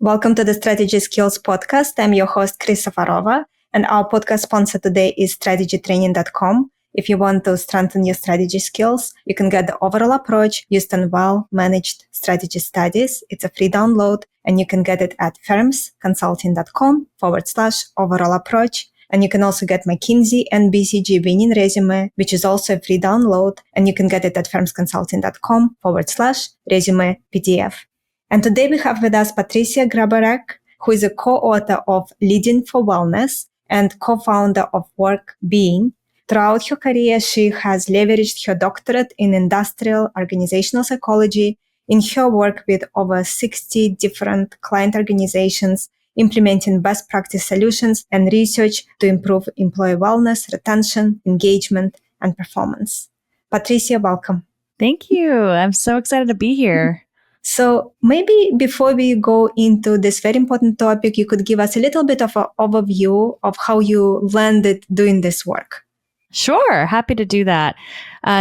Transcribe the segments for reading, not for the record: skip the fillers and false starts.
Welcome to the Strategy Skills podcast. I'm your host, Chris Safarova, and our podcast sponsor today is strategytraining.com. If you want to strengthen your strategy skills, you can get the overall approach used in well-managed strategy studies. It's a free download, and you can get it at firmsconsulting.com/overall approach. And you can also get McKinsey and BCG winning resume, which is also a free download, and you can get it at firmsconsulting.com/resume PDF. And today we have with us Patricia Grabarek, who is a co-author of Leading for Wellness and co-founder of Workr Beeing. Throughout her career, she has leveraged her doctorate in industrial organizational psychology in her work with over 60 different client organizations, implementing best practice solutions and research to improve employee wellness, retention, engagement, and performance. Patricia, welcome. Thank you. I'm so excited to be here. So maybe before we go into this very important topic, you could give us a little bit of an overview of how you landed doing this work. Sure. Happy to do that.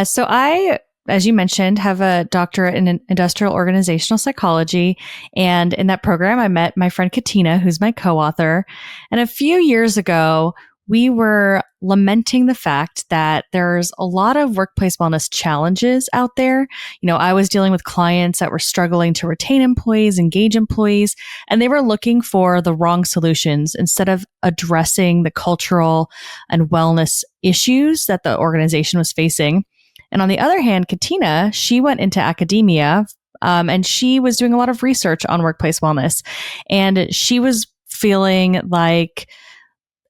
So I, as you mentioned, have a doctorate in industrial organizational psychology. And in that program, I met my friend Katina, who's my co-author. And a few years ago, we were lamenting the fact that there's a lot of workplace wellness challenges out there. You know, I was dealing with clients that were struggling to retain employees, engage employees, and they were looking for the wrong solutions instead of addressing the cultural and wellness issues that the organization was facing. And on the other hand, Katina, she went into academia, and she was doing a lot of research on workplace wellness. And she was feeling like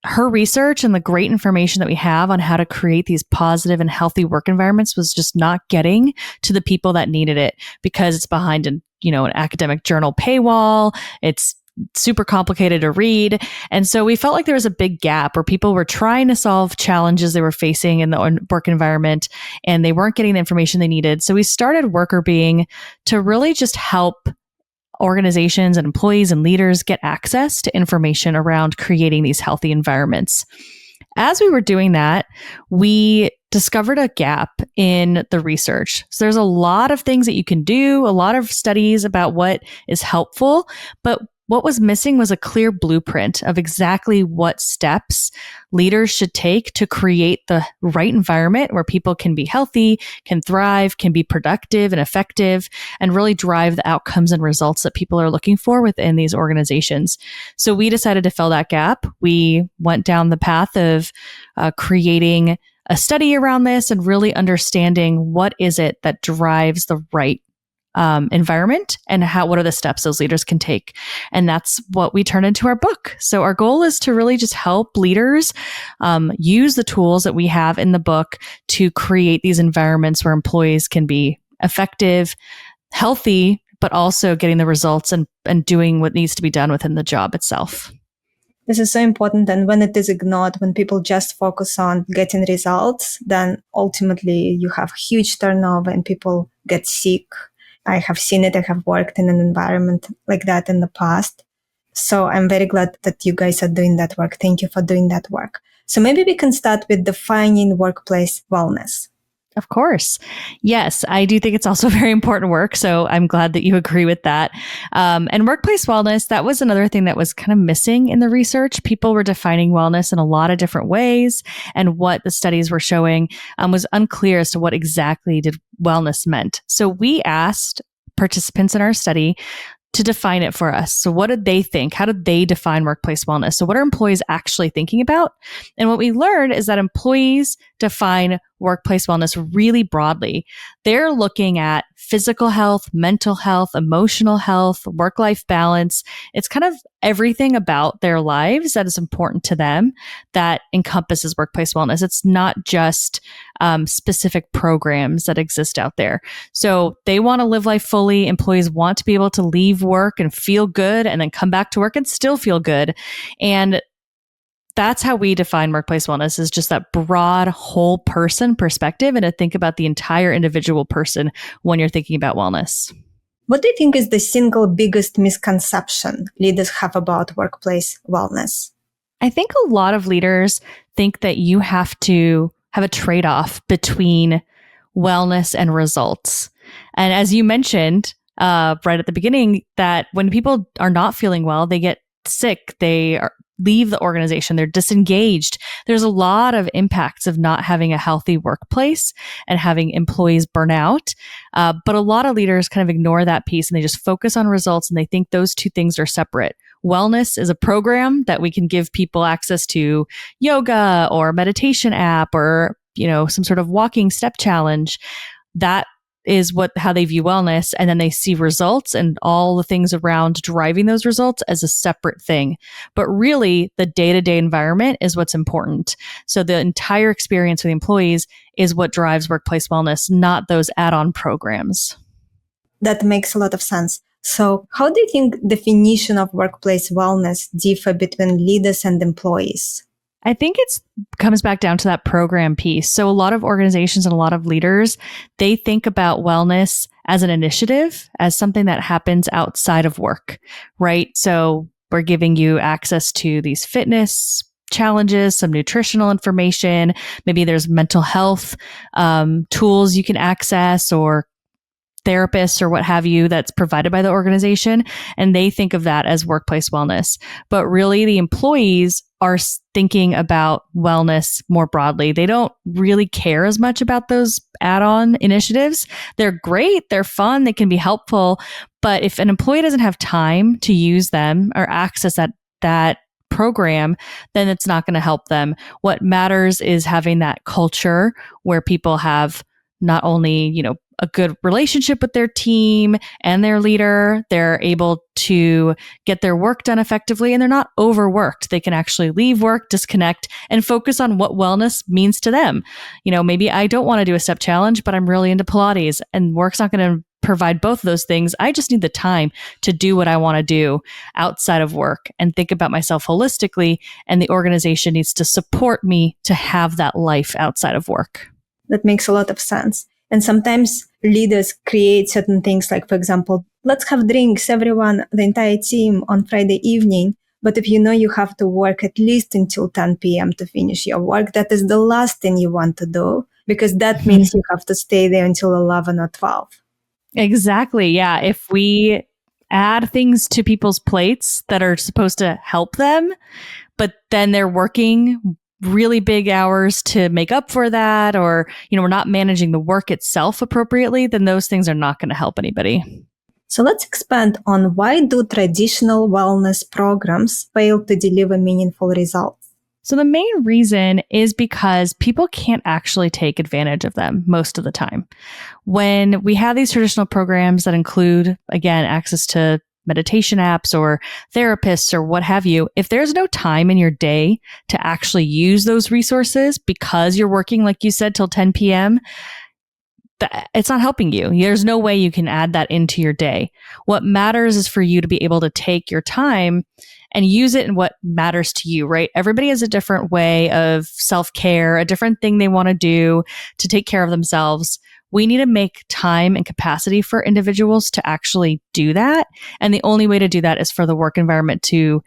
her research and the great information that we have on how to create these positive and healthy work environments was just not getting to the people that needed it because it's behind an academic journal paywall. It's super complicated to read. And so we felt like there was a big gap where people were trying to solve challenges they were facing in the work environment and they weren't getting the information they needed. So we started Workr Beeing to really just help organizations and employees and leaders get access to information around creating these healthy environments. As we were doing that, we discovered a gap in the research. So there's a lot of things that you can do, a lot of studies about what is helpful, but what was missing was a clear blueprint of exactly what steps leaders should take to create the right environment where people can be healthy, can thrive, can be productive and effective, and really drive the outcomes and results that people are looking for within these organizations. So we decided to fill that gap. We went down the path of creating a study around this and really understanding what is it that drives the right environment and what are the steps those leaders can take. And that's what we turn into our book. So our goal is to really just help leaders use the tools that we have in the book to create these environments where employees can be effective, healthy, but also getting the results and doing what needs to be done within the job itself. This is so important. And when it is ignored, when people just focus on getting results, then ultimately you have huge turnover and people get sick. I have seen it. I have worked in an environment like that in the past. So I'm very glad that you guys are doing that work. Thank you for doing that work. So maybe we can start with defining workplace wellness. Of course. Yes, I do think it's also very important work. So I'm glad that you agree with that. And workplace wellness, that was another thing that was kind of missing in the research. People were defining wellness in a lot of different ways. And what the studies were showing was unclear as to what exactly did wellness meant. So we asked participants in our study to define it for us. So what did they think? How did they define workplace wellness? So what are employees actually thinking about? And what we learned is that employees define workplace wellness really broadly. They're looking at physical health, mental health, emotional health, work-life balance. It's kind of everything about their lives that is important to them that encompasses workplace wellness. It's not just specific programs that exist out there. So they want to live life fully. Employees want to be able to leave work and feel good and then come back to work and still feel good. And that's how we define workplace wellness, is just that broad whole person perspective and to think about the entire individual person when you're thinking about wellness. What do you think is the single biggest misconception leaders have about workplace wellness? I think a lot of leaders think that you have to have a trade-off between wellness and results. And as you mentioned, right at the beginning that when people are not feeling well, they get sick, leave the organization, they're disengaged. There's a lot of impacts of not having a healthy workplace and having employees burn out. But a lot of leaders kind of ignore that piece and they just focus on results and they think those two things are separate. Wellness is a program that we can give people access to yoga or meditation app or, some sort of walking step challenge. That is how they view wellness. And then they see results and all the things around driving those results as a separate thing. But really, the day-to-day environment is what's important. So the entire experience with the employees is what drives workplace wellness, not those add-on programs. That makes a lot of sense. So how do you think definition of workplace wellness differ between leaders and employees? I think it comes back down to that program piece. So a lot of organizations and a lot of leaders, they think about wellness as an initiative, as something that happens outside of work, right? So we're giving you access to these fitness challenges, some nutritional information. Maybe there's mental health tools you can access or therapists or what have you that's provided by the organization. And they think of that as workplace wellness. But really, the employees are thinking about wellness more broadly. They don't really care as much about those add-on initiatives. They're great. They're fun. They can be helpful. But if an employee doesn't have time to use them or access that program, then it's not going to help them. What matters is having that culture where people have not only, a good relationship with their team and their leader. They're able to get their work done effectively and they're not overworked. They can actually leave work, disconnect, and focus on what wellness means to them. Maybe I don't want to do a step challenge, but I'm really into Pilates and work's not going to provide both of those things. I just need the time to do what I want to do outside of work and think about myself holistically. And the organization needs to support me to have that life outside of work. That makes a lot of sense. And sometimes leaders create certain things like, for example, let's have drinks, everyone, the entire team on Friday evening. But if you have to work at least until 10 p.m. to finish your work, that is the last thing you want to do because that means you have to stay there until 11 or 12. Exactly. Yeah. If we add things to people's plates that are supposed to help them, but then they're working really big hours to make up for that, or, we're not managing the work itself appropriately, then those things are not going to help anybody. So let's expand on why do traditional wellness programs fail to deliver meaningful results? So the main reason is because people can't actually take advantage of them most of the time. When we have these traditional programs that include, again, access to meditation apps or therapists or what have you, if there's no time in your day to actually use those resources because you're working, like you said, till 10 p.m., it's not helping you. There's no way you can add that into your day. What matters is for you to be able to take your time and use it in what matters to you, right? Everybody has a different way of self-care, a different thing they want to do to take care of themselves. We need to make time and capacity for individuals to actually do that. And the only way to do that is for the work environment to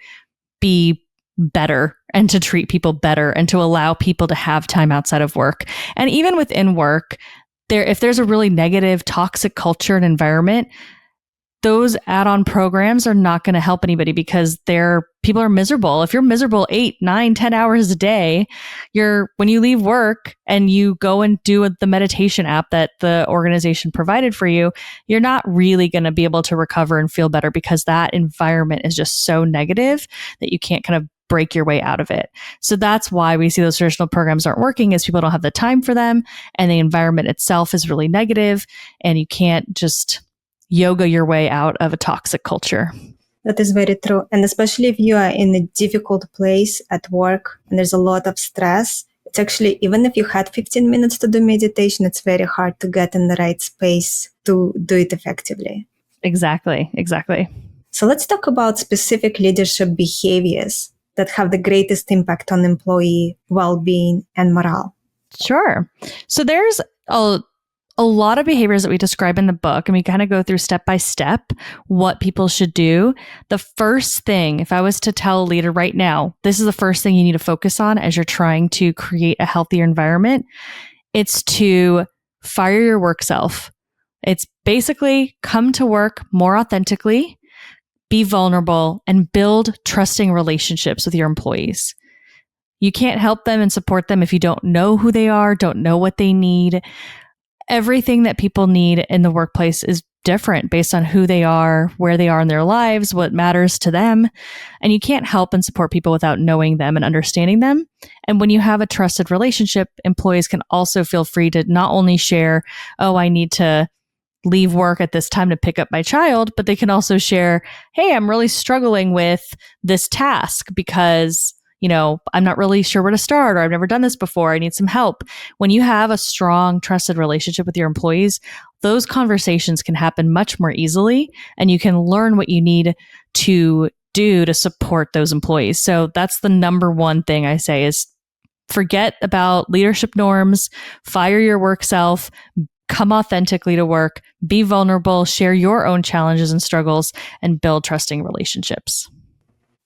be better and to treat people better and to allow people to have time outside of work. And even within work, if there's a really negative, toxic culture and environment, those add-on programs are not going to help anybody because people are miserable. If you're miserable 8, 9, 10 hours a day, when you leave work and you go and do the meditation app that the organization provided for you, you're not really going to be able to recover and feel better because that environment is just so negative that you can't kind of break your way out of it. So that's why we see those traditional programs aren't working, is people don't have the time for them and the environment itself is really negative and you can't just yoga your way out of a toxic culture. That is very true. And especially if you are in a difficult place at work and there's a lot of stress, it's actually, even if you had 15 minutes to do meditation, it's very hard to get in the right space to do it effectively. Exactly. So let's talk about specific leadership behaviors that have the greatest impact on employee well-being and morale. Sure. So there's a lot of behaviors that we describe in the book, and we kind of go through step by step what people should do. The first thing, if I was to tell a leader right now, this is the first thing you need to focus on as you're trying to create a healthier environment. It's to fire your work self. It's basically come to work more authentically, be vulnerable, and build trusting relationships with your employees. You can't help them and support them if you don't know who they are, don't know what they need. Everything that people need in the workplace is different based on who they are, where they are in their lives, what matters to them. And you can't help and support people without knowing them and understanding them. And when you have a trusted relationship, employees can also feel free to not only share, oh, I need to leave work at this time to pick up my child, but they can also share, hey, I'm really struggling with this task because I'm not really sure where to start, or I've never done this before. I need some help. When you have a strong, trusted relationship with your employees, those conversations can happen much more easily, and you can learn what you need to do to support those employees. So that's the number one thing I say is forget about leadership norms, fire your work self, come authentically to work, be vulnerable, share your own challenges and struggles, and build trusting relationships.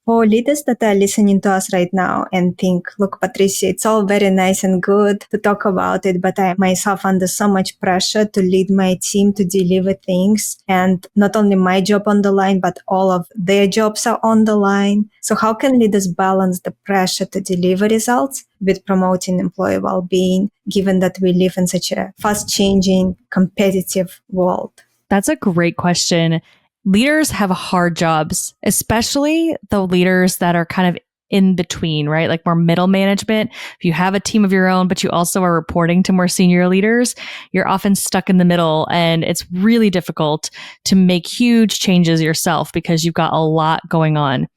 For leaders that are listening to us right now and think, look, Patricia, it's all very nice and good to talk about it, but I myself under so much pressure to lead my team to deliver things. And not only my job on the line, but all of their jobs are on the line. So how can leaders balance the pressure to deliver results with promoting employee well-being, given that we live in such a fast-changing, competitive world? That's a great question. Leaders have hard jobs, especially the leaders that are kind of in between, right? Like more middle management. If you have a team of your own, but you also are reporting to more senior leaders, you're often stuck in the middle, and it's really difficult to make huge changes yourself because you've got a lot going on.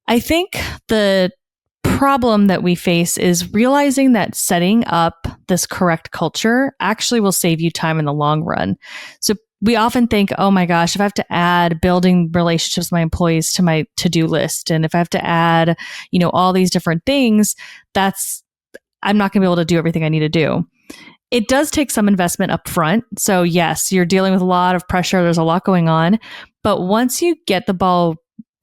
I think the problem that we face is realizing that setting up this correct culture actually will save you time in the long run. So we often think, oh my gosh, if I have to add building relationships with my employees to my to-do list, and if I have to add, all these different things, I'm not going to be able to do everything I need to do. It does take some investment up front. So yes, you're dealing with a lot of pressure. There's a lot going on. But once you get the ball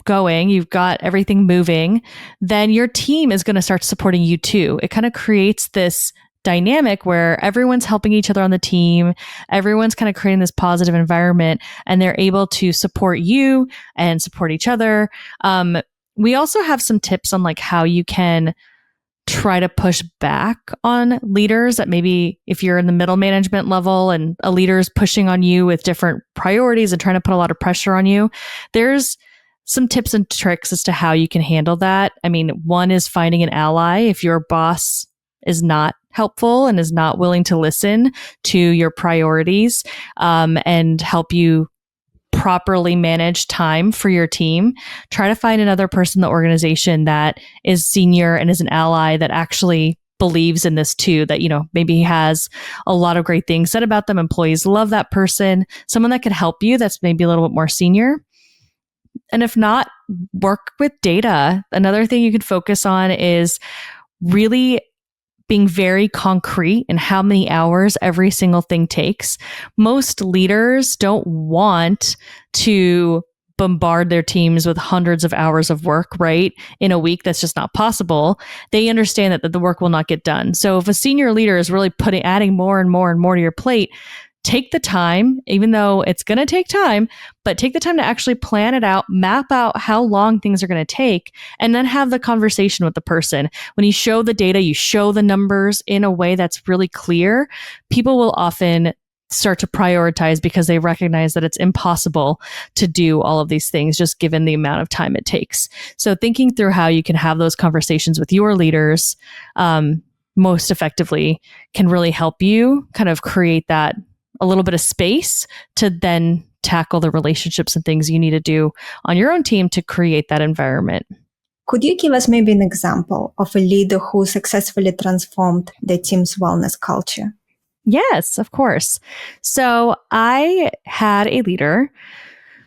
going, you've got everything moving, then your team is going to start supporting you too. It kind of creates this dynamic where everyone's helping each other on the team. Everyone's kind of creating this positive environment, and they're able to support you and support each other. We also have some tips on like how you can try to push back on leaders that maybe if you're in the middle management level and a leader is pushing on you with different priorities and trying to put a lot of pressure on you, there's some tips and tricks as to how you can handle that. I mean, one is finding an ally. If your boss is not helpful and is not willing to listen to your priorities and help you properly manage time for your team, try to find another person in the organization that is senior and is an ally that actually believes in this too, that, maybe has a lot of great things said about them. Employees love that person, someone that could help you that's maybe a little bit more senior. And if not, work with data. Another thing you could focus on is really being very concrete in how many hours every single thing takes. Most leaders don't want to bombard their teams with hundreds of hours of work, right? In a week, that's just not possible. They understand that the work will not get done. So if a senior leader is really adding more and more and more to your plate, take the time, even though it's going to take time, but take the time to actually plan it out, map out how long things are going to take, and then have the conversation with the person. When you show the data, you show the numbers in a way that's really clear, people will often start to prioritize because they recognize that it's impossible to do all of these things just given the amount of time it takes. So thinking through how you can have those conversations with your leaders most effectively can really help you kind of create that a little bit of space to then tackle the relationships and things you need to do on your own team to create that environment. Could you give us maybe an example of a leader who successfully transformed their team's wellness culture? Yes, of course. So I had a leader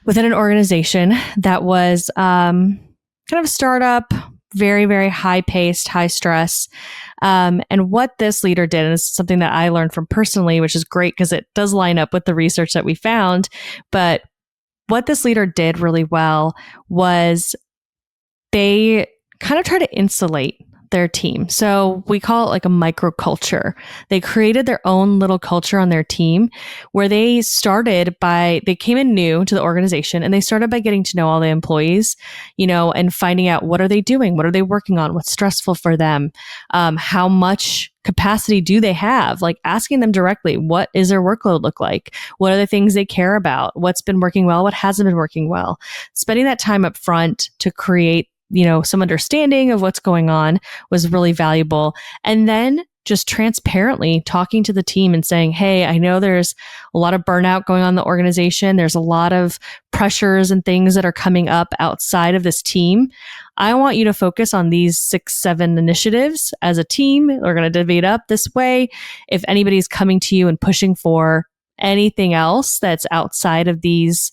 within an organization that was kind of a startup, very, very high paced, high stress. And what this leader did, and this is something that I learned from personally, which is great because it does line up with the research that we found. But what this leader did really well was they kind of try to insulate their team. So we call it like a microculture. They created their own little culture on their team where they came in new to the organization and they started by getting to know all the employees, and finding out what are they doing? What are they working on? What's stressful for them? How much capacity do they have? Like asking them directly, what is their workload look like? What are the things they care about? What's been working well? What hasn't been working well? Spending that time up front to create some understanding of what's going on was really valuable. And then just transparently talking to the team and saying, hey, I know there's a lot of burnout going on in the organization. There's a lot of pressures and things that are coming up outside of this team. I want you to focus on these 6, 7 initiatives as a team. We're going to divvy it up this way. If anybody's coming to you and pushing for anything else that's outside of these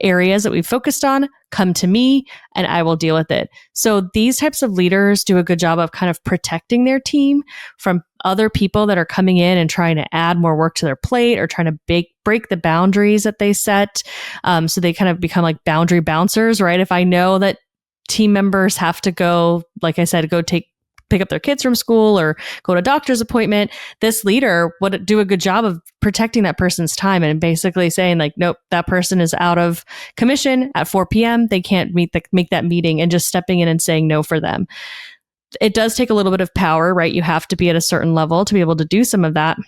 areas that we've focused on, come to me and I will deal with it. So these types of leaders do a good job of kind of protecting their team from other people that are coming in and trying to add more work to their plate or trying to break the boundaries that they set. So they kind of become like boundary bouncers, right? If I know that team members have to go, like I said, pick up their kids from school or go to a doctor's appointment, this leader would do a good job of protecting that person's time and basically saying like, nope, that person is out of commission at 4 p.m. They can't make that meeting, and just stepping in and saying no for them. It does take a little bit of power, right? You have to be at a certain level to be able to do some of that.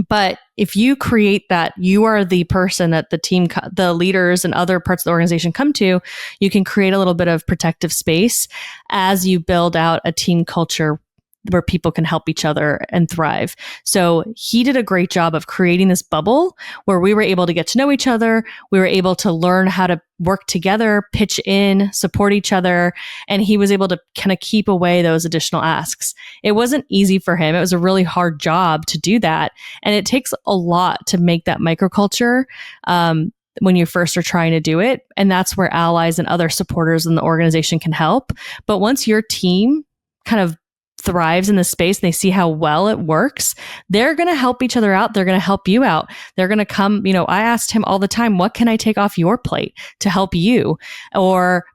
But if you create that, you are the person that the team, the leaders and other parts of the organization come to, you can create a little bit of protective space as you build out a team culture where people can help each other and thrive. So he did a great job of creating this bubble where we were able to get to know each other. We were able to learn how to work together, pitch in, support each other. And he was able to kind of keep away those additional asks. It wasn't easy for him. It was a really hard job to do that. And it takes a lot to make that microculture when you first are trying to do it. And that's where allies and other supporters in the organization can help. But once your team kind of thrives in the space and they see how well it works, they're going to help each other out. They're going to help you out. They're going to come, I asked him all the time, what can I take off your plate to help you? Or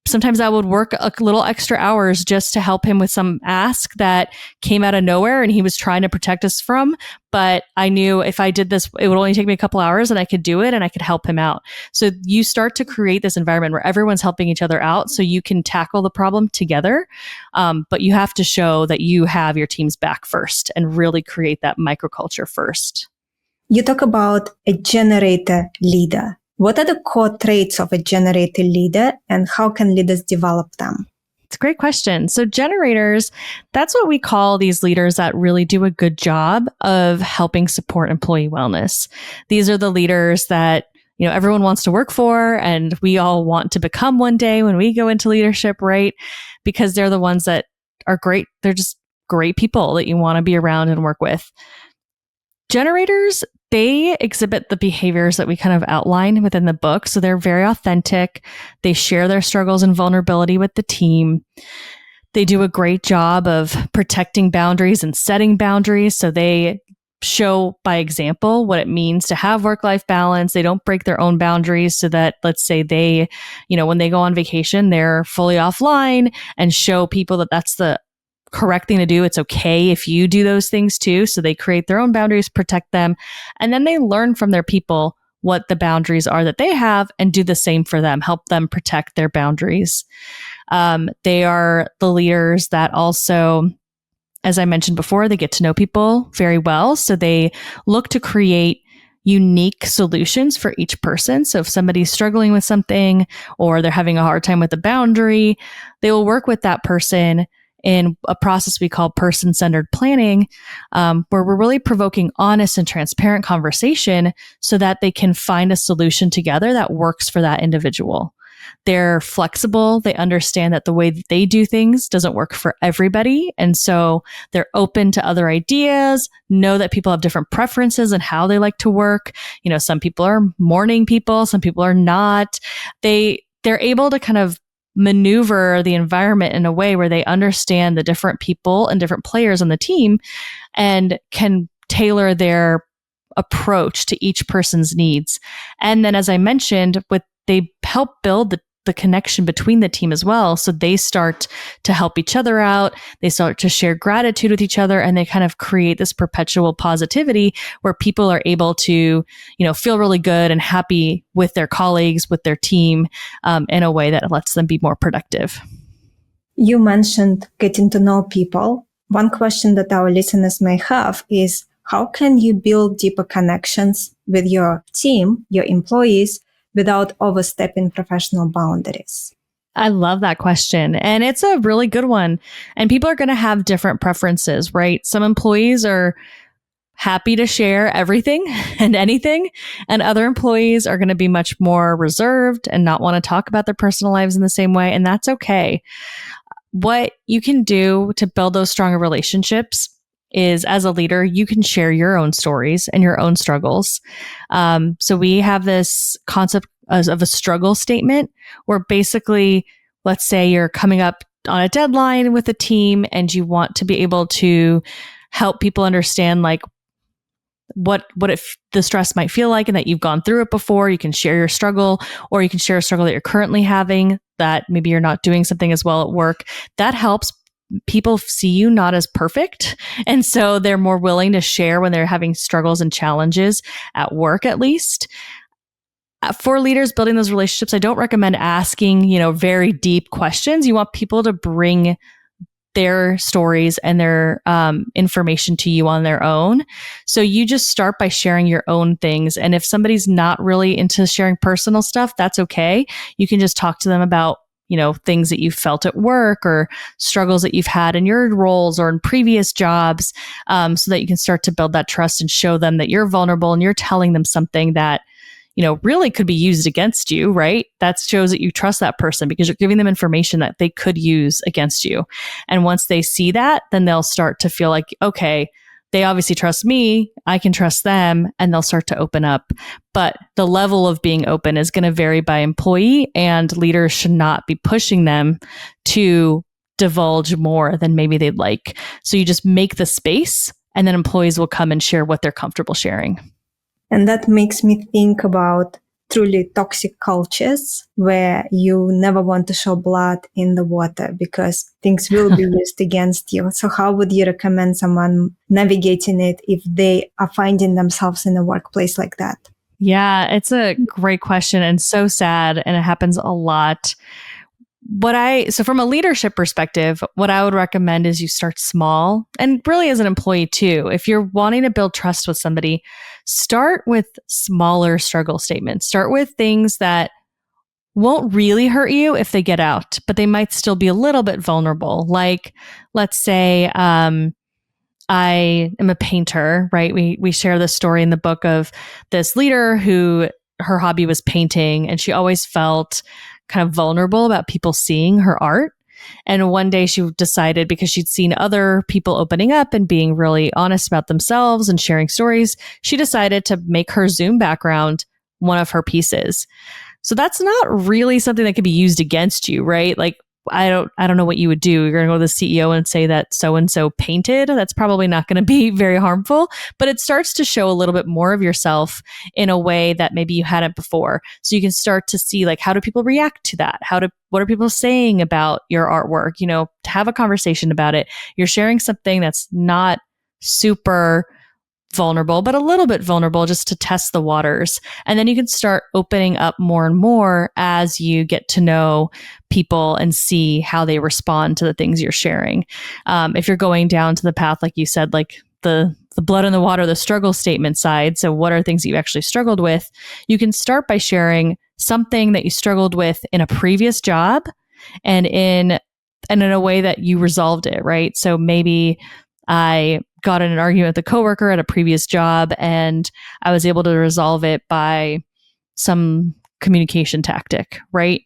sometimes I would work a little extra hours just to help him with some ask that came out of nowhere and he was trying to protect us from. But I knew if I did this, it would only take me a couple hours and I could do it and I could help him out. So you start to create this environment where everyone's helping each other out so you can tackle the problem together. But you have to show that you have your team's back first and really create that microculture first. You talk about a generator leader. What are the core traits of a generator leader and how can leaders develop them? It's a great question. So generators, that's what we call these leaders that really do a good job of helping support employee wellness. These are the leaders that everyone wants to work for and we all want to become one day when we go into leadership, right? Because they're the ones that are great. They're just great people that you want to be around and work with. Generators, they exhibit the behaviors that we kind of outline within the book. So they're very authentic. They share their struggles and vulnerability with the team. They do a great job of protecting boundaries and setting boundaries. So they show by example what it means to have work-life balance. They don't break their own boundaries so that, let's say they, when they go on vacation, they're fully offline and show people that that's the correct thing to do. It's okay if you do those things too. So they create their own boundaries, protect them, and then they learn from their people what the boundaries are that they have and do the same for them, help them protect their boundaries. They are the leaders that also, as I mentioned before, they get to know people very well. So they look to create unique solutions for each person. So if somebody's struggling with something or they're having a hard time with a boundary, they will work with that person in a process we call person-centered planning, where we're really provoking honest and transparent conversation so that they can find a solution together that works for that individual. They're flexible. They understand that the way that they do things doesn't work for everybody. And so they're open to other ideas, know that people have different preferences and how they like to work. Some people are morning people, some people are not. They're able to kind of maneuver the environment in a way where they understand the different people and different players on the team and can tailor their approach to each person's needs. And then, as I mentioned, they help build the connection between the team as well. So they start to help each other out. They start to share gratitude with each other, and they kind of create this perpetual positivity where people are able to, feel really good and happy with their colleagues, with their team, in a way that lets them be more productive. You mentioned getting to know people. One question that our listeners may have is, how can you build deeper connections with your team, your employees, without overstepping professional boundaries? I love that question. And it's a really good one. And people are going to have different preferences, right? Some employees are happy to share everything and anything, and other employees are going to be much more reserved and not want to talk about their personal lives in the same way. And that's okay. What you can do to build those stronger relationships is, as a leader, you can share your own stories and your own struggles. So we have this concept of a struggle statement where basically, let's say you're coming up on a deadline with a team and you want to be able to help people understand like what the stress might feel like and that you've gone through it before. You can share your struggle, or you can share a struggle that you're currently having, that maybe you're not doing something as well at work. That helps people see you not as perfect. And so they're more willing to share when they're having struggles and challenges at work, at least. For leaders building those relationships, I don't recommend asking, very deep questions. You want people to bring their stories and their information to you on their own. So you just start by sharing your own things. And if somebody's not really into sharing personal stuff, that's okay. You can just talk to them about things that you felt at work or struggles that you've had in your roles or in previous jobs, so that you can start to build that trust and show them that you're vulnerable and you're telling them something that, really could be used against you, right? That shows that you trust that person because you're giving them information that they could use against you. And once they see that, then they'll start to feel like, okay, they obviously trust me, I can trust them, and they'll start to open up. But the level of being open is going to vary by employee, and leaders should not be pushing them to divulge more than maybe they'd like. So you just make the space, and then employees will come and share what they're comfortable sharing. And that makes me think about truly toxic cultures where you never want to show blood in the water because things will be used against you. So how would you recommend someone navigating it if they are finding themselves in a workplace like that? Yeah, it's a great question and so sad. And it happens a lot. So from a leadership perspective, what I would recommend is you start small, and really as an employee too. If you're wanting to build trust with somebody, start with smaller struggle statements. Start with things that won't really hurt you if they get out, but they might still be a little bit vulnerable. Like, let's say, I am a painter, right? We share this story in the book of this leader who her hobby was painting, and she always felt kind of vulnerable about people seeing her art. And one day she decided, because she'd seen other people opening up and being really honest about themselves and sharing stories, she decided to make her Zoom background one of her pieces. So that's not really something that could be used against you, right? Like, I don't know what you would do. You're going to go to the CEO and say that so-and-so painted. That's probably not going to be very harmful, but it starts to show a little bit more of yourself in a way that maybe you hadn't before. So you can start to see, like, how do people react to that? What are people saying about your artwork? To have a conversation about it. You're sharing something that's not super vulnerable, but a little bit vulnerable, just to test the waters. And then you can start opening up more and more as you get to know people and see how they respond to the things you're sharing. If you're going down to the path, like you said, like the blood in the water, the struggle statement side. So what are things that you actually struggled with? You can start by sharing something that you struggled with in a previous job and in a way that you resolved it, right? So maybe I got in an argument with a coworker at a previous job and I was able to resolve it by some communication tactic, right?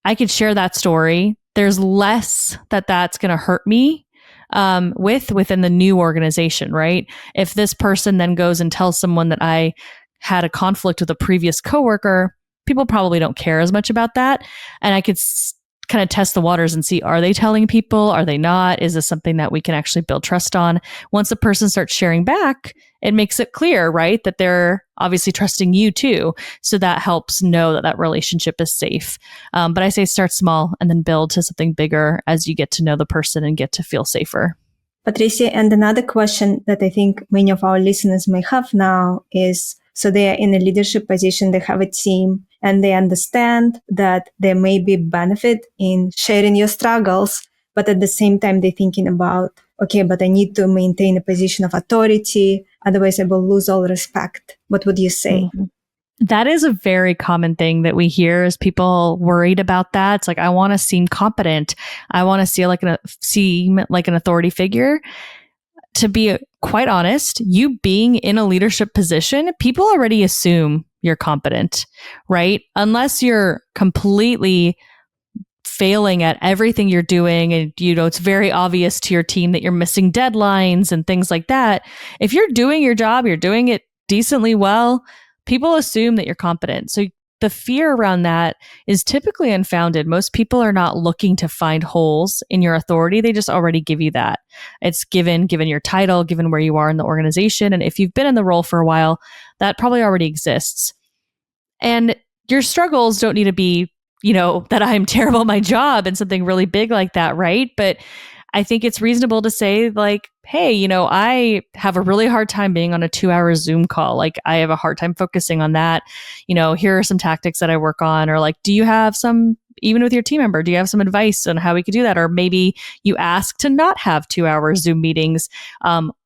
I could share that story. There's less that's going to hurt me within the new organization, right? If this person then goes and tells someone that I had a conflict with a previous coworker, people probably don't care as much about that. And I could kind of test the waters and see, are they telling people? Are they not? Is this something that we can actually build trust on? Once the person starts sharing back, it makes it clear, right, that they're obviously trusting you too. So that helps know that that relationship is safe. But I say start small and then build to something bigger as you get to know the person and get to feel safer. Patricia, and another question that I think many of our listeners may have now is, so they are in a leadership position, they have a team, and they understand that there may be benefit in sharing your struggles, but at the same time, they're thinking about, okay, but I need to maintain a position of authority, otherwise I will lose all respect. What would you say? Mm-hmm. That is a very common thing that we hear is people worried about that. It's like, I want to seem competent. I want to seem like an authority figure. To be quite honest, you being in a leadership position, people already assume you're competent, right? Unless you're completely failing at everything you're doing and it's very obvious to your team that you're missing deadlines and things like that. If you're doing your job, you're doing it decently well, people assume that you're competent. So the fear around that is typically unfounded. Most people are not looking to find holes in your authority. They just already give you that. It's given your title, given where you are in the organization. And if you've been in the role for a while, that probably already exists. And your struggles don't need to be, that I'm terrible at my job and something really big like that, right? But I think it's reasonable to say like, hey, I have a really hard time being on a 2-hour Zoom call. Like I have a hard time focusing on that. Here are some tactics that I work on, or like, do you have some, even with your team member, do you have some advice on how we could do that? Or maybe you ask to not have 2-hour Zoom meetings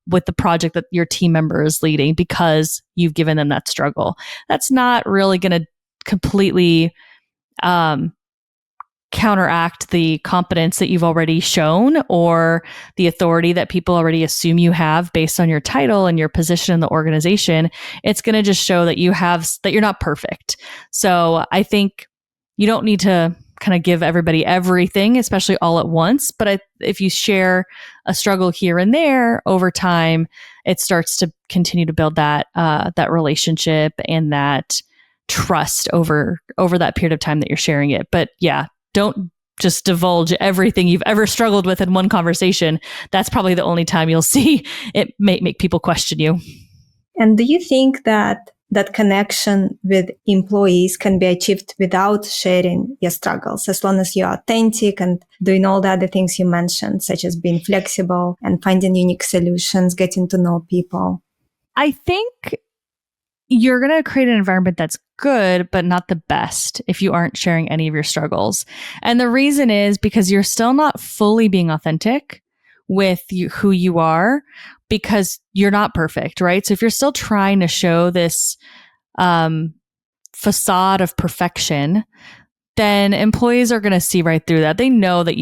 with the project that your team member is leading because you've given them that struggle. That's not really going to completely counteract the competence that you've already shown or the authority that people already assume you have based on your title and your position in the organization. It's going to just show that that you're not perfect. So I think you don't need to kind of give everybody everything, especially all at once. But if you share a struggle here and there over time, it starts to continue to build that relationship and that trust over that period of time that you're sharing it. But yeah, don't just divulge everything you've ever struggled with in one conversation. That's probably the only time you'll see it make people question you. And do you think that connection with employees can be achieved without sharing your struggles, as long as you're authentic and doing all the other things you mentioned, such as being flexible and finding unique solutions, getting to know people? I think you're going to create an environment that's good, but not the best if you aren't sharing any of your struggles. And the reason is because you're still not fully being authentic with who you are, because you're not perfect, right? So if you're still trying to show this facade of perfection, then employees are going to see right through that. They know that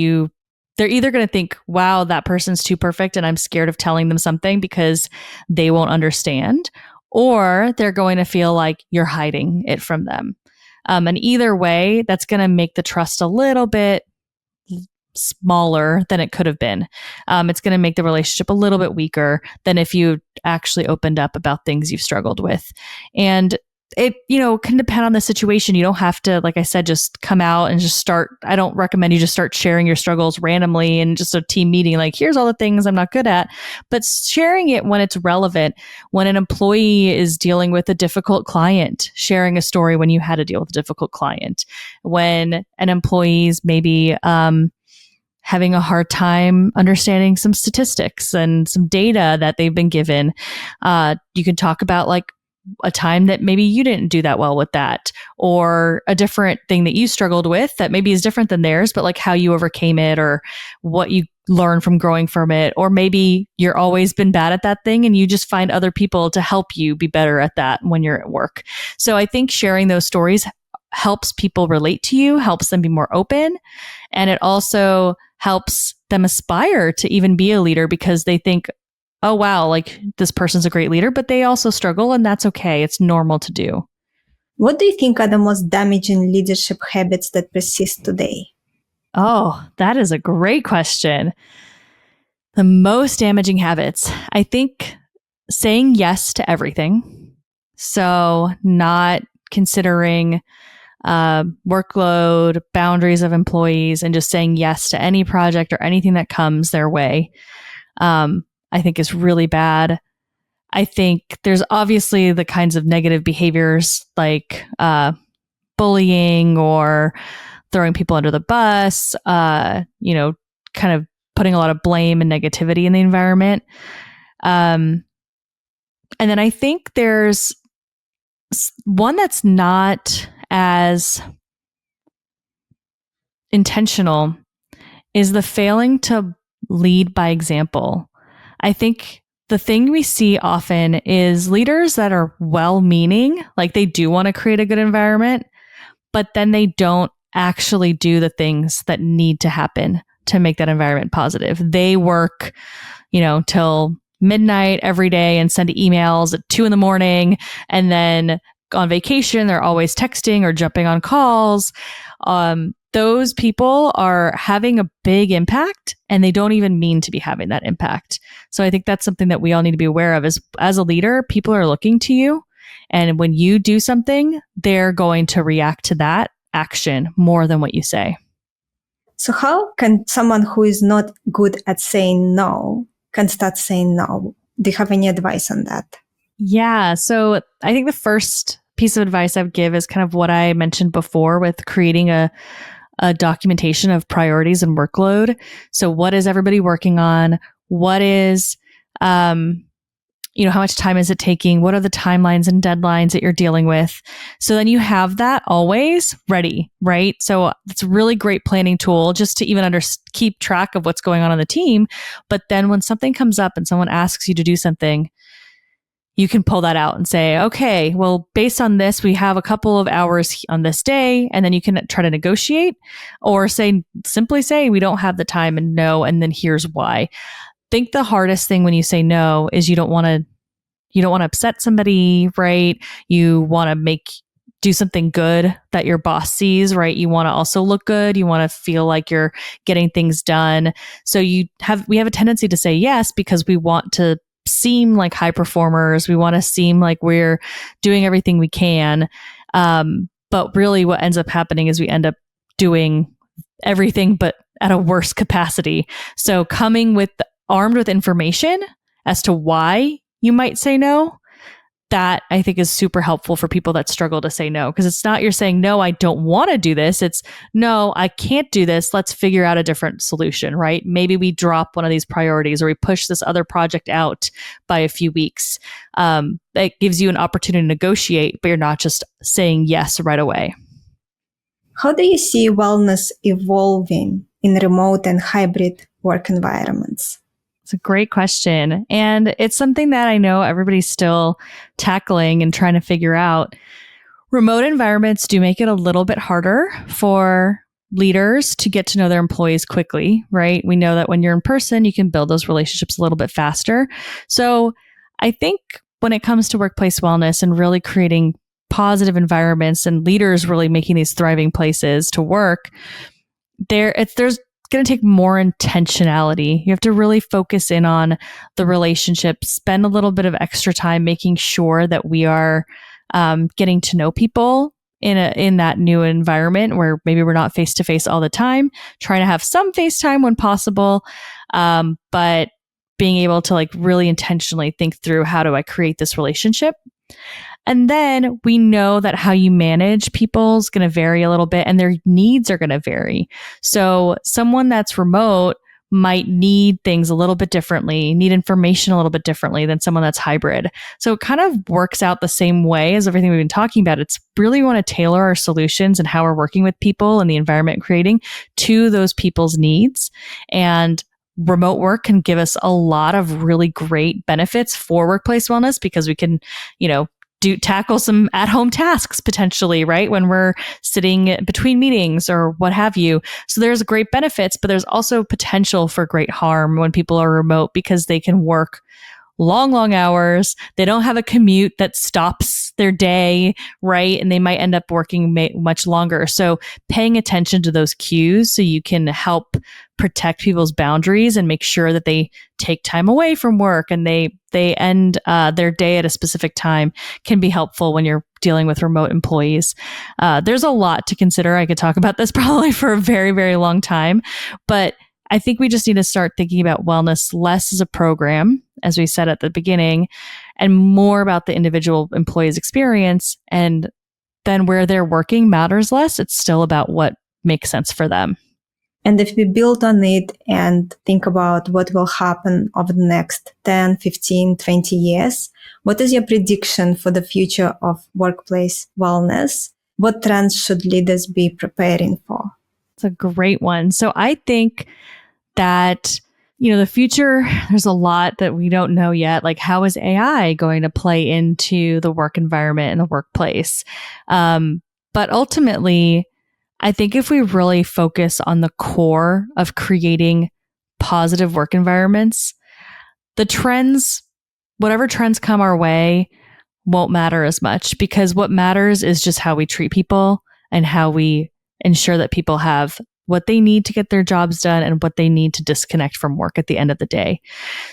they're either going to think, wow, that person's too perfect and I'm scared of telling them something because they won't understand, or they're going to feel like you're hiding it from them. And either way, that's going to make the trust a little bit smaller than it could have been. It's going to make the relationship a little bit weaker than if you actually opened up about things you've struggled with. And it, can depend on the situation. You don't have to, like I said, just come out and just start. I don't recommend you just start sharing your struggles randomly in just a team meeting. Like, here's all the things I'm not good at, but sharing it when it's relevant. When an employee is dealing with a difficult client, sharing a story when you had to deal with a difficult client. When an employee's maybe, having a hard time understanding some statistics and some data that they've been given. You can talk about like a time that maybe you didn't do that well with that, or a different thing that you struggled with that maybe is different than theirs, but like how you overcame it or what you learned from growing from it. Or maybe you're always been bad at that thing and you just find other people to help you be better at that when you're at work. So I think sharing those stories helps people relate to you, helps them be more open. And it also helps them aspire to even be a leader because they think, oh, wow, like this person's a great leader, but they also struggle and that's okay. It's normal to do. What do you think are the most damaging leadership habits that persist today? Oh, that is a great question. The most damaging habits, I think saying yes to everything. So not considering workload, boundaries of employees, and just saying yes to any project or anything that comes their way, I think is really bad. I think there's obviously the kinds of negative behaviors like bullying or throwing people under the bus, kind of putting a lot of blame and negativity in the environment. And then I think there's one that's not as intentional is the failing to lead by example. I think the thing we see often is leaders that are well-meaning, like they do want to create a good environment, but then they don't actually do the things that need to happen to make that environment positive. They work, till midnight every day and send emails at 2 a.m. And then on vacation, they're always texting or jumping on calls. Those people are having a big impact and they don't even mean to be having that impact. So I think that's something that we all need to be aware of is as a leader, people are looking to you. And when you do something, they're going to react to that action more than what you say. So how can someone who is not good at saying no can start saying no? Do you have any advice on that? Yeah. So I think the first piece of advice I would give is kind of what I mentioned before with creating a documentation of priorities and workload. So what is everybody working on? What is, how much time is it taking? What are the timelines and deadlines that you're dealing with? So then you have that always ready, right? So it's a really great planning tool just to even keep track of what's going on the team. But then when something comes up and someone asks you to do something, you can pull that out and say, okay, well, based on this, we have a couple of hours on this day, and then you can try to negotiate or simply say, we don't have the time and no, and then here's why. I think the hardest thing when you say no is you don't want to upset somebody, right? You want to do something good that your boss sees, right? You want to also look good. You want to feel like you're getting things done. So we have a tendency to say yes because we want to seem like high performers. We want to seem like we're doing everything we can. But really what ends up happening is we end up doing everything, but at a worse capacity. So armed with information as to why you might say no, that I think is super helpful for people that struggle to say no. Because it's not you're saying, no, I don't want to do this. It's, no, I can't do this. Let's figure out a different solution, right? Maybe we drop one of these priorities or we push this other project out by a few weeks. That gives you an opportunity to negotiate, but you're not just saying yes right away. How do you see wellness evolving in remote and hybrid work environments? It's a great question. And it's something that I know everybody's still tackling and trying to figure out. Remote environments do make it a little bit harder for leaders to get to know their employees quickly, right? We know that when you're in person, you can build those relationships a little bit faster. So I think when it comes to workplace wellness and really creating positive environments and leaders really making these thriving places to work, there's going to take more intentionality. You have to really focus in on the relationship, spend a little bit of extra time making sure that we are getting to know people in that new environment where maybe we're not face to face all the time, trying to have some FaceTime when possible, but being able to really intentionally think through, how do I create this relationship? And then we know that how you manage people is going to vary a little bit and their needs are going to vary. So someone that's remote might need things a little bit differently, need information a little bit differently than someone that's hybrid. So it kind of works out the same way as everything we've been talking about. It's really want to tailor our solutions and how we're working with people and the environment creating to those people's needs. And remote work can give us a lot of really great benefits for workplace wellness because we can, tackle some at-home tasks potentially, right? When we're sitting between meetings or what have you. So there's great benefits, but there's also potential for great harm when people are remote because they can work long hours. They don't have a commute that stops their day, right? And they might end up working much longer. So paying attention to those cues so you can help protect people's boundaries and make sure that they take time away from work and they end their day at a specific time can be helpful when you're dealing with remote employees. There's a lot to consider. I could talk about this probably for a very, very long time, but I think we just need to start thinking about wellness less as a program, as we said at the beginning, and more about the individual employee's experience. And then where they're working matters less. It's still about what makes sense for them. And if we build on it and think about what will happen over the next 10, 15, 20 years, what is your prediction for the future of workplace wellness? What trends should leaders be preparing for? It's a great one. So I think that, the future, there's a lot that we don't know yet. Like, how is AI going to play into the work environment and the workplace? But ultimately, I think if we really focus on the core of creating positive work environments, the trends, whatever trends come our way, won't matter as much, because what matters is just how we treat people and how we ensure that people have what they need to get their jobs done and what they need to disconnect from work at the end of the day.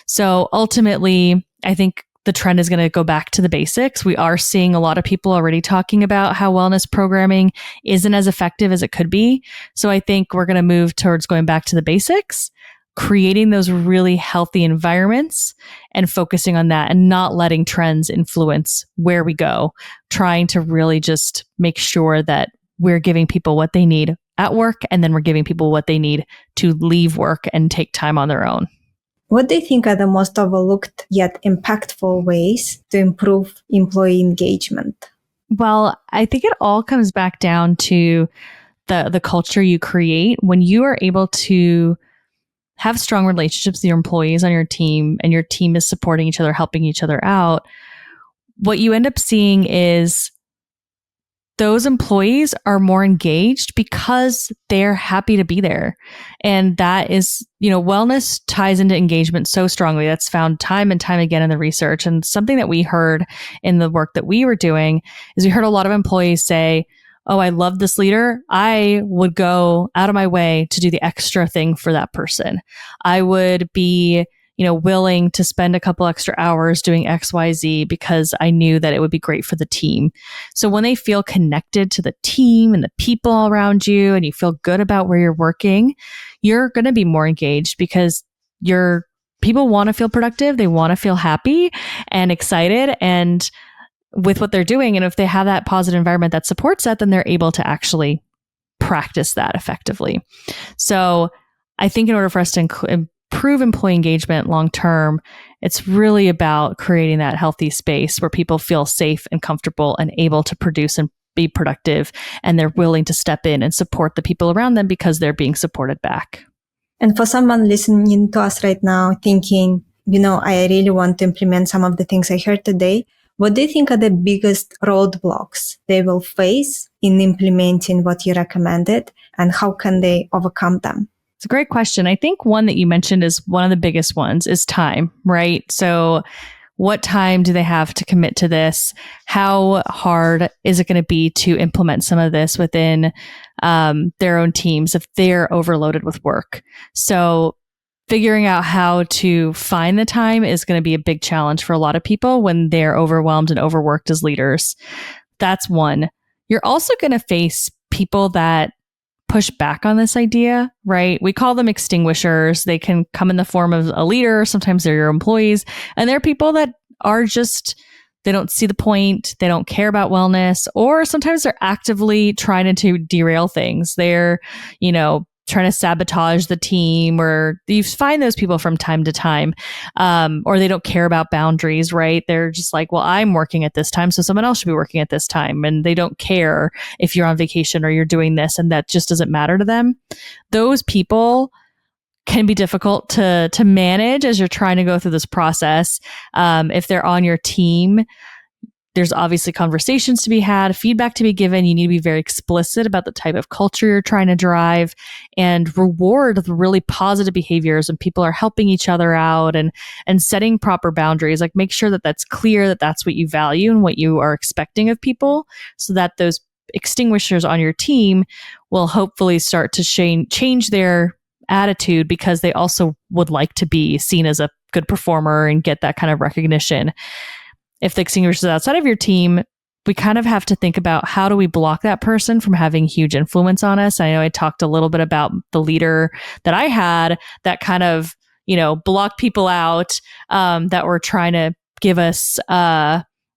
So ultimately, I think the trend is going to go back to the basics. We are seeing a lot of people already talking about how wellness programming isn't as effective as it could be. So I think we're going to move towards going back to the basics, creating those really healthy environments and focusing on that and not letting trends influence where we go, trying to really just make sure that we're giving people what they need at work, and then we're giving people what they need to leave work and take time on their own. What do you think are the most overlooked yet impactful ways to improve employee engagement? Well, I think it all comes back down to the culture you create. When you are able to have strong relationships with your employees on your team and your team is supporting each other, helping each other out, what you end up seeing is those employees are more engaged because they're happy to be there. And that is, wellness ties into engagement so strongly. That's found time and time again in the research. And something that we heard in the work that we were doing is we heard a lot of employees say, "Oh, I love this leader. I would go out of my way to do the extra thing for that person. I would be willing to spend a couple extra hours doing XYZ because I knew that it would be great for the team." So when they feel connected to the team and the people around you and you feel good about where you're working, you're going to be more engaged because people want to feel productive. They want to feel happy and excited and with what they're doing. And if they have that positive environment that supports that, then they're able to actually practice that effectively. So I think in order for us to improve employee engagement long term, it's really about creating that healthy space where people feel safe and comfortable and able to produce and be productive, and they're willing to step in and support the people around them because they're being supported back. And for someone listening to us right now thinking, I really want to implement some of the things I heard today, what do you think are the biggest roadblocks they will face in implementing what you recommended, and how can they overcome them? It's a great question. I think one that you mentioned is one of the biggest ones is time, right? So what time do they have to commit to this? How hard is it going to be to implement some of this within their own teams if they're overloaded with work? So figuring out how to find the time is going to be a big challenge for a lot of people when they're overwhelmed and overworked as leaders. That's one. You're also going to face people that push back on this idea, right? We call them extinguishers. They can come in the form of a leader. Sometimes they're your employees. And they're people that are just, they don't see the point. They don't care about wellness, or sometimes they're actively trying to derail things. They're, trying to sabotage the team, or you find those people from time to time, or they don't care about boundaries, right? They're just like, well, I'm working at this time, so someone else should be working at this time. And they don't care if you're on vacation or you're doing this, and that just doesn't matter to them. Those people can be difficult to manage as you're trying to go through this process. If they're on your team, There's obviously conversations to be had, feedback to be given. You need to be very explicit about the type of culture you're trying to drive and reward the really positive behaviors when people are helping each other out and setting proper boundaries. Like make sure that that's clear, that that's what you value and what you are expecting of people, so that those extinguishers on your team will hopefully start to change their attitude, because they also would like to be seen as a good performer and get that kind of recognition. If the extinguisher is outside of your team, we kind of have to think about, how do we block that person from having huge influence on us? I know I talked a little bit about the leader that I had that kind of, blocked people out, that were trying to give us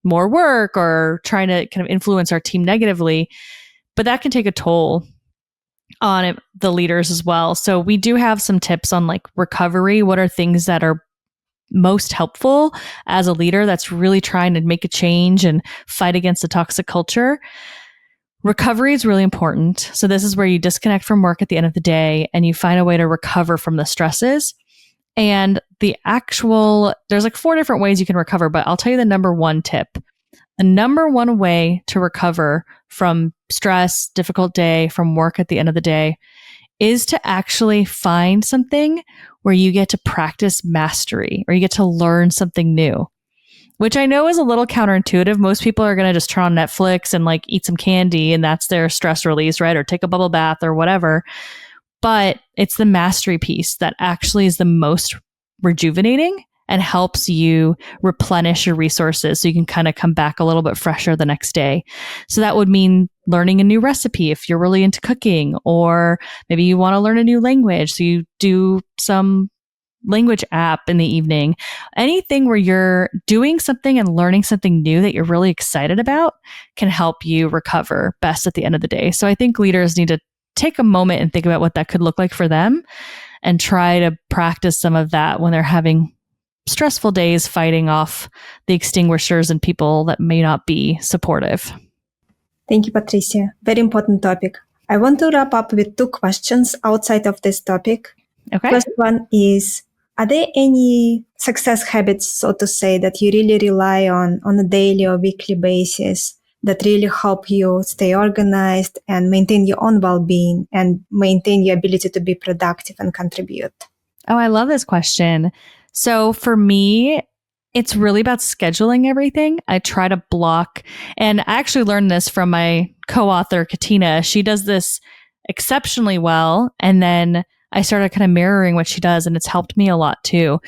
more work or trying to kind of influence our team negatively. But that can take a toll on the leaders as well. So we do have some tips on like recovery. What are things that are most helpful as a leader that's really trying to make a change and fight against the toxic culture? Recovery is really important. So this is where you disconnect from work at the end of the day and you find a way to recover from the stresses. And there's like 4 different ways you can recover, but I'll tell you the number one tip. The number one way to recover from stress, difficult day, from work at the end of the day is to actually find something where you get to practice mastery, or you get to learn something new, which I know is a little counterintuitive. Most people are going to just turn on Netflix and like eat some candy and that's their stress release, right? Or take a bubble bath or whatever. But it's the mastery piece that actually is the most rejuvenating and helps you replenish your resources so you can kind of come back a little bit fresher the next day. So that would mean learning a new recipe if you're really into cooking, or maybe you want to learn a new language. So you do some language app in the evening. Anything where you're doing something and learning something new that you're really excited about can help you recover best at the end of the day. So I think leaders need to take a moment and think about what that could look like for them and try to practice some of that when they're having stressful days fighting off the extinguishers and people that may not be supportive. Thank you, Patricia. Very important topic. I want to wrap up with 2 questions outside of this topic. Okay. First one is, are there any success habits, so to say, that you really rely on a daily or weekly basis that really help you stay organized and maintain your own well-being and maintain your ability to be productive and contribute? Oh, I love this question. So for me, it's really about scheduling everything. I try to block, and I actually learned this from my co-author, Katina. She does this exceptionally well. And then I started kind of mirroring what she does, and it's helped me a lot too.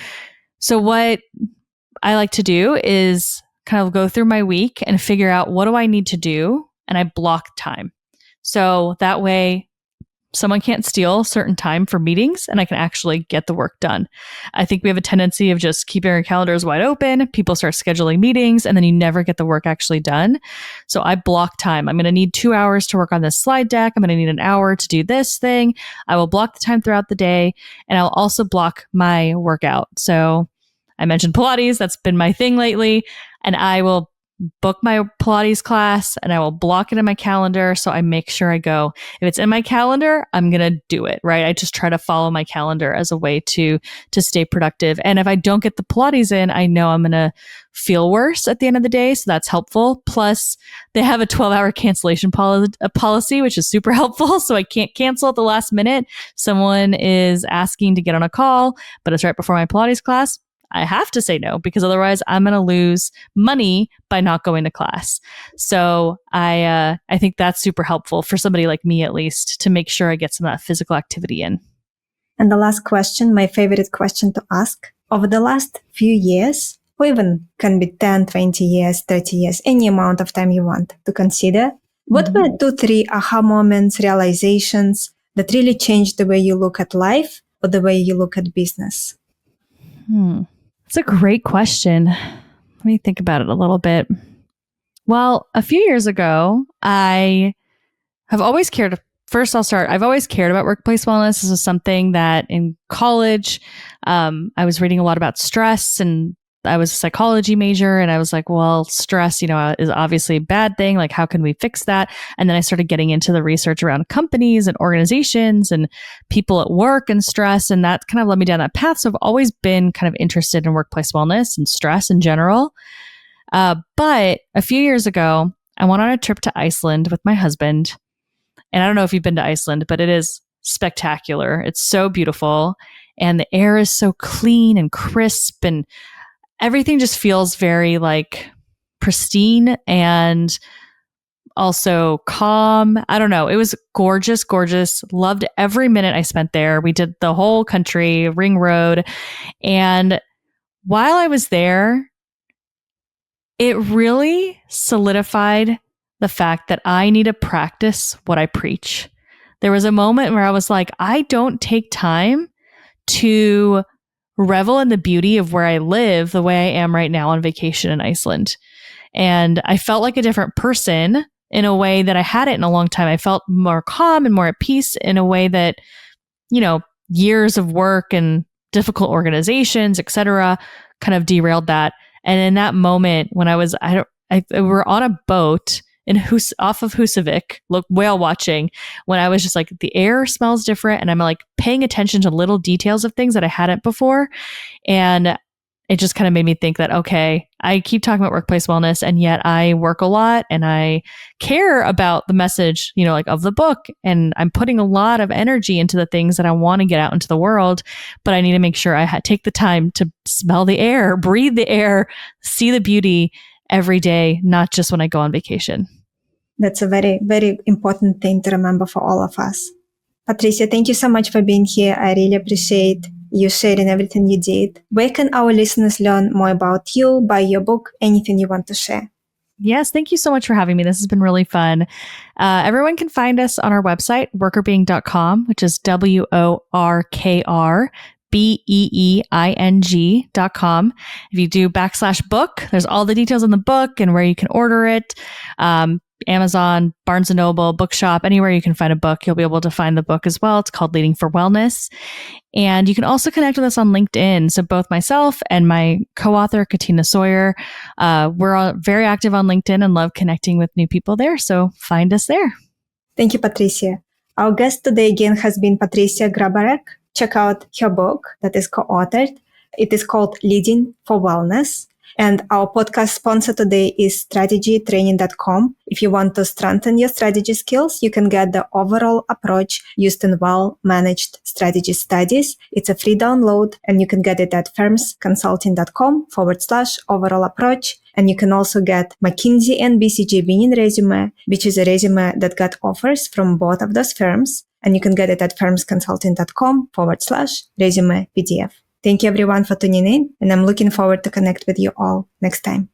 So what I like to do is kind of go through my week and figure out, what do I need to do? And I block time. So that way someone can't steal certain time for meetings and I can actually get the work done. I think we have a tendency of just keeping our calendars wide open. People start scheduling meetings and then you never get the work actually done. So I block time. I'm going to need 2 hours to work on this slide deck. I'm going to need an hour to do this thing. I will block the time throughout the day, and I'll also block my workout. So I mentioned Pilates. That's been my thing lately. And I will book my Pilates class and I will block it in my calendar. So I make sure I go. If it's in my calendar, I'm going to do it, right? I just try to follow my calendar as a way to stay productive. And if I don't get the Pilates in, I know I'm going to feel worse at the end of the day. So that's helpful. Plus they have a 12-hour cancellation policy, which is super helpful. So I can't cancel at the last minute. Someone is asking to get on a call, but it's right before my Pilates class. I have to say no, because otherwise I'm going to lose money by not going to class. So I think that's super helpful for somebody like me, at least, to make sure I get some of that physical activity in. And the last question, my favorite question to ask. Over the last few years, or even can be 10, 20 years, 30 years, any amount of time you want to consider, what were 2, 3 aha moments, realizations that really changed the way you look at life or the way you look at business? It's a great question. Let me think about it a little bit. Well, a few years ago, I have always cared. First, I'll start. I've always cared about workplace wellness. This is something that in college, I was reading a lot about stress, and I was a psychology major, and I was like, well, stress, is obviously a bad thing. Like, how can we fix that? And then I started getting into the research around companies and organizations and people at work and stress. And that kind of led me down that path. So I've always been kind of interested in workplace wellness and stress in general. But a few years ago, I went on a trip to Iceland with my husband. And I don't know if you've been to Iceland, but it is spectacular. It's so beautiful. And the air is so clean and crisp, and everything just feels very like pristine and also calm. I don't know. It was gorgeous, gorgeous. Loved every minute I spent there. We did the whole country, Ring Road. And while I was there, it really solidified the fact that I need to practice what I preach. There was a moment where I was like, I don't take time to revel in the beauty of where I live the way I am right now on vacation in Iceland. And I felt like a different person in a way that I hadn't in a long time. I felt more calm and more at peace in a way that, years of work and difficult organizations, etc., kind of derailed that. And in that moment, when we were on a boat off of Husavik, whale watching, when I was just like, the air smells different, and I'm like paying attention to little details of things that I hadn't before. And it just kind of made me think that, okay, I keep talking about workplace wellness, and yet I work a lot and I care about the message, of the book. And I'm putting a lot of energy into the things that I want to get out into the world, but I need to make sure I take the time to smell the air, breathe the air, see the beauty every day, not just when I go on vacation. That's a very, very important thing to remember for all of us. Patricia, thank you so much for being here. I really appreciate you sharing everything you did. Where can our listeners learn more about you, buy your book, anything you want to share? Yes, thank you so much for having me. This has been really fun. Everyone can find us on our website, workrbeeing.com, which is WORKRBEEING.com. If you do /book, there's all the details on the book and where you can order it. Amazon, Barnes & Noble, Bookshop, anywhere you can find a book, you'll be able to find the book as well. It's called Leading for Wellness. And you can also connect with us on LinkedIn. So both myself and my co-author, Katina Sawyer, we're all very active on LinkedIn and love connecting with new people there. So find us there. Thank you, Patricia. Our guest today again has been Patricia Grabarek. Check out her book that is co-authored. It is called Leading for Wellness. And our podcast sponsor today is strategytraining.com. If you want to strengthen your strategy skills, you can get the overall approach used in well-managed strategy studies. It's a free download, and you can get it at firmsconsulting.com/overall approach. And you can also get McKinsey and BCG winning resume, which is a resume that got offers from both of those firms. And you can get it at firmsconsulting.com/resume PDF. Thank you everyone for tuning in, and I'm looking forward to connect with you all next time.